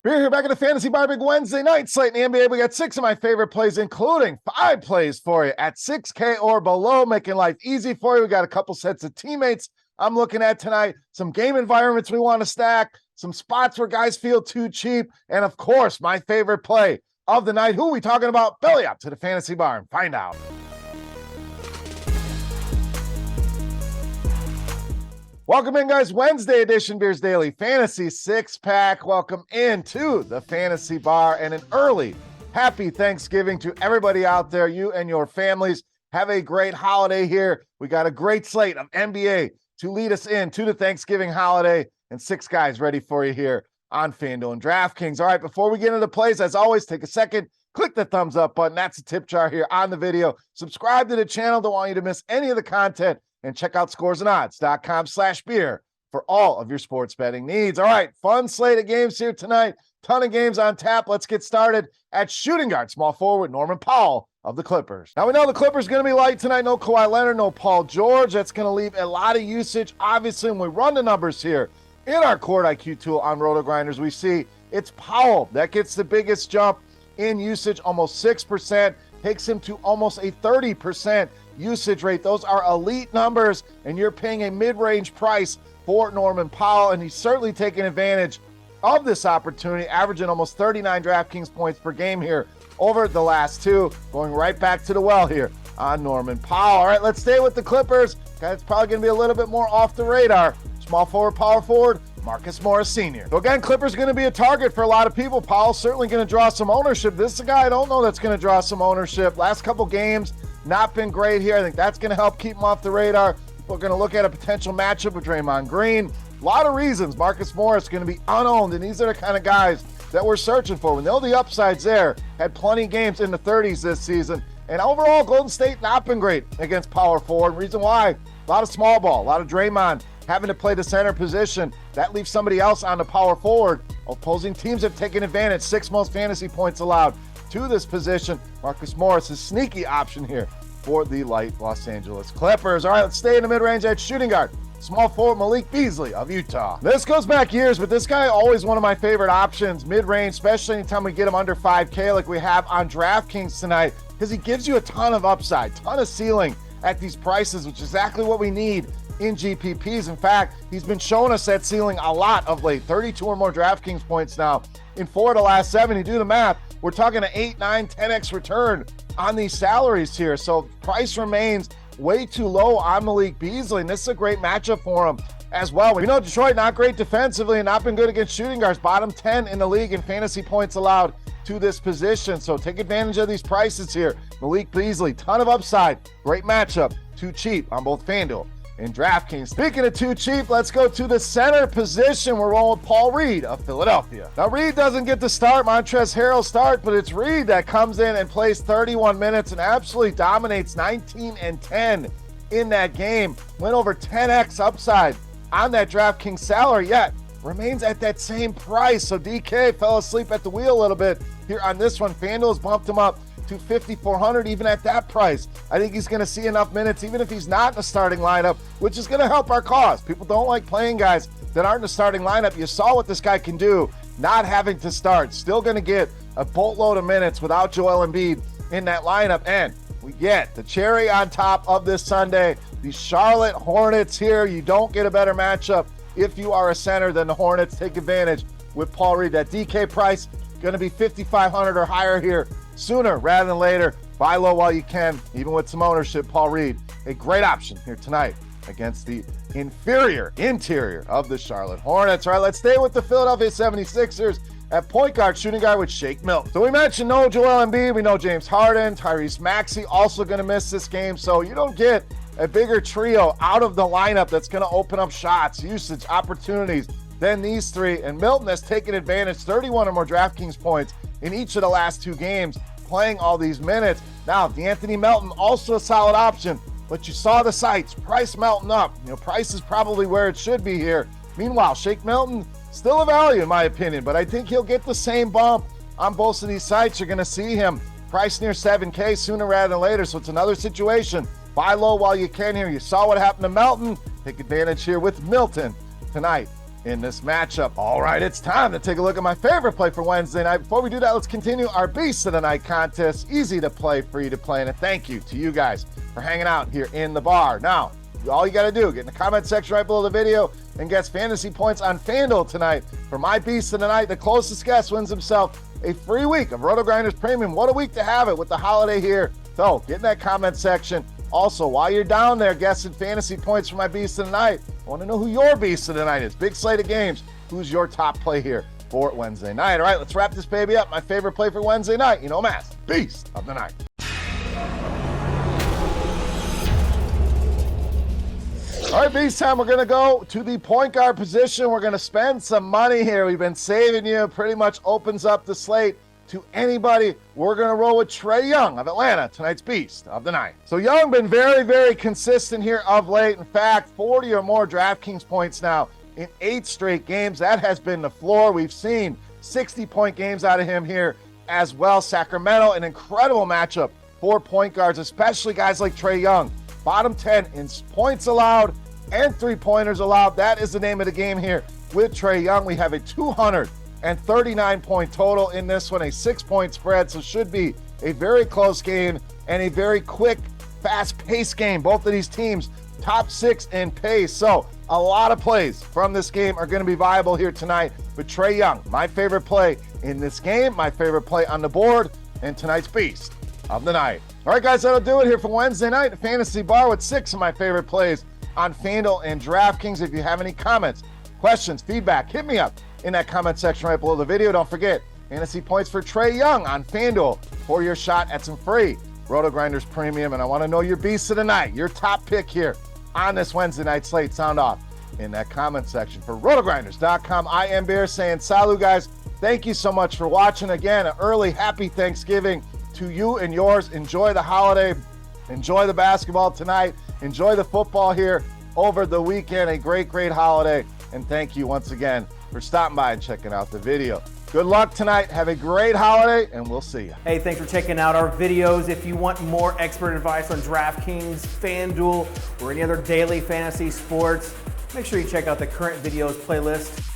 We're here back at the Fantasy Bar Big Wednesday night slate in the NBA. We got 6 of my favorite plays, including 5 plays for you at 6K or below, making life easy for you. We got a couple sets of teammates I'm looking at tonight, some game environments we want to stack, some spots where guys feel too cheap, and of course, my favorite play of the night. Who are we talking about? Belly up to the Fantasy Bar and find out. Welcome in, guys. Wednesday edition Beers Daily Fantasy Six-Pack. Welcome into the Fantasy Bar and an early happy Thanksgiving to everybody out there. You and your families have a great holiday here. We got a great slate of NBA to lead us into the Thanksgiving holiday and 6 guys ready for you here on FanDuel and DraftKings. All right, before we get into the plays, as always, take a second, click the thumbs up button. That's the tip jar here on the video. Subscribe to the channel. Don't want you to miss any of the content. And check out scoresandodds.com/beer for all of your sports betting needs. All right, fun slate of games here tonight. Ton of games on tap. Let's get started at shooting guard, small forward, Norman Powell of the Clippers. Now, we know the Clippers going to be light tonight. No Kawhi Leonard, no Paul George. That's going to leave a lot of usage. Obviously, when we run the numbers here in our Court IQ tool on RotoGrinders, we see it's Powell that gets the biggest jump in usage, almost 6%, takes him to almost a 30% usage rate. Those are elite numbers, and you're paying a mid-range price for Norman Powell, and he's certainly taking advantage of this opportunity, averaging almost 39 DraftKings points per game here over the last 2, going right back to the well here on Norman Powell. All right, let's stay with the Clippers. It's probably going to be a little bit more off the radar. Small forward, power forward, Marcus Morris Sr. So again, Clippers going to be a target for a lot of people. Powell's certainly going to draw some ownership. This is a guy I don't know that's going to draw some ownership. Last couple games, not been great here. I think that's going to help keep him off the radar. We're going to look at a potential matchup with Draymond Green. A lot of reasons Marcus Morris is going to be unowned, and these are the kind of guys that we're searching for. We know the upside's there. Had plenty of games in the 30s this season. And overall, Golden State not been great against power forward. Reason why, a lot of small ball, a lot of Draymond having to play the center position. That leaves somebody else on the power forward. Opposing teams have taken advantage. 6 most fantasy points allowed to this position. Marcus Morris is a sneaky option here for the light Los Angeles Clippers. All right, let's stay in the mid-range at shooting guard. Small forward Malik Beasley of Utah. This goes back years, but this guy always one of my favorite options, mid-range, especially anytime we get him under 5K like we have on DraftKings tonight, because he gives you a ton of upside, ton of ceiling at these prices, which is exactly what we need in GPPs. In fact, he's been showing us that ceiling a lot of late. 32 or more DraftKings points now in 4 of the last 7. You do the math, we're talking an 8, 9, 10x return on these salaries here. So price remains way too low on Malik Beasley, and this is a great matchup for him as well. We know Detroit not great defensively and not been good against shooting guards. Bottom 10 in the league in fantasy points allowed to this position. So take advantage of these prices here. Malik Beasley, ton of upside. Great matchup. Too cheap on both FanDuel and DraftKings. Speaking of too cheap, let's go to the center position. We're rolling with Paul Reed of Philadelphia. Now, Reed doesn't get to start. Montrezl Harrell start, but it's Reed that comes in and plays 31 minutes and absolutely dominates 19 and 10 in that game. Went over 10x upside on that DraftKings salary, yet remains at that same price. So DK fell asleep at the wheel a little bit here on this one. FanDuel's bumped him up to 5,400 even at that price. I think he's going to see enough minutes even if he's not in the starting lineup, which is going to help our cause. People don't like playing guys that aren't in the starting lineup. You saw what this guy can do not having to start. Still going to get a boatload of minutes without Joel Embiid in that lineup. And we get the cherry on top of this Sunday, the Charlotte Hornets here. You don't get a better matchup if you are a center than the Hornets. Take advantage with Paul Reed. That DK price going to be 5,500 or higher here sooner rather than later. Buy low while you can, even with some ownership. Paul Reed, a great option here tonight against the inferior interior of the Charlotte Hornets. All right, let's stay with the Philadelphia 76ers at point guard, shooting guard with Shake Milton. So we mentioned no Joel Embiid. We know James Harden, Tyrese Maxey also going to miss this game. So you don't get a bigger trio out of the lineup that's going to open up shots, usage, opportunities than these 3. And Milton has taken advantage, 31 or more DraftKings points in each of the last 2 games, playing all these minutes. Now, D'Anthony Melton, also a solid option, but you saw the sites, price Melton up. Price is probably where it should be here. Meanwhile, Shake Milton, still a value in my opinion, but I think he'll get the same bump on both of these sites. You're going to see him priced near 7K sooner rather than later, so it's another situation. Buy low while you can here. You saw what happened to Melton. Take advantage here with Milton tonight in this matchup. All right, it's time to take a look at my favorite play for Wednesday night. Before we do that, let's continue our Beast of the Night contest. Easy to play, free to play, and a thank you to you guys for hanging out here in the bar. Now, all you got to do, get in the comment section right below the video and guess fantasy points on FanDuel tonight. For my Beast of the Night, the closest guess wins himself a free week of RotoGrinders Premium. What a week to have it with the holiday here. So get in that comment section. Also, while you're down there guessing fantasy points for my Beast of the Night, I want to know who your Beast of the Night is. Big slate of games. Who's your top play here for Wednesday night? All right, let's wrap this baby up. My favorite play for Wednesday night. You know, Mass, Beast of the Night. All right, Beast time. We're going to go to the point guard position. We're going to spend some money here. We've been saving you. Pretty much opens up the slate to anybody. We're going to roll with Trey Young of Atlanta, tonight's Beast of the Night. So Young been very, very consistent here of late. In fact, 40 or more DraftKings points now in 8 straight games. That has been the floor. We've seen 60-point games out of him here as well. Sacramento, an incredible matchup for point guards, especially guys like Trey Young. Bottom 10 in points allowed and 3-pointers allowed. That is the name of the game here with Trey Young. We have a 239-point total in this one, a 6-point spread, so should be a very close game and a very quick, fast-paced game. Both of these teams top 6 in pace, so a lot of plays from this game are going to be viable here tonight with Trey Young. My favorite play in this game, my favorite play on the board, and tonight's Beast of the Night. All right, guys, that'll do it here for Wednesday night. Fantasy Bar with 6 of my favorite plays on FanDuel and DraftKings. If you have any comments, questions, feedback, hit me up in that comment section right below the video. Don't forget, fantasy points for Trey Young on FanDuel for your shot at some free RotoGrinders Premium. And I want to know your Beast of the Night, your top pick here on this Wednesday night slate. Sound off in that comment section. For RotoGrinders.com, I am Bear saying salut, guys. Thank you so much for watching. Again, an early happy Thanksgiving to you and yours. Enjoy the holiday. Enjoy the basketball tonight. Enjoy the football here over the weekend. A great, great holiday. And thank you once again for stopping by and checking out the video. Good luck tonight. Have a great holiday, and we'll see you. Hey, thanks for checking out our videos. If you want more expert advice on DraftKings, FanDuel, or any other daily fantasy sports, make sure you check out the current videos playlist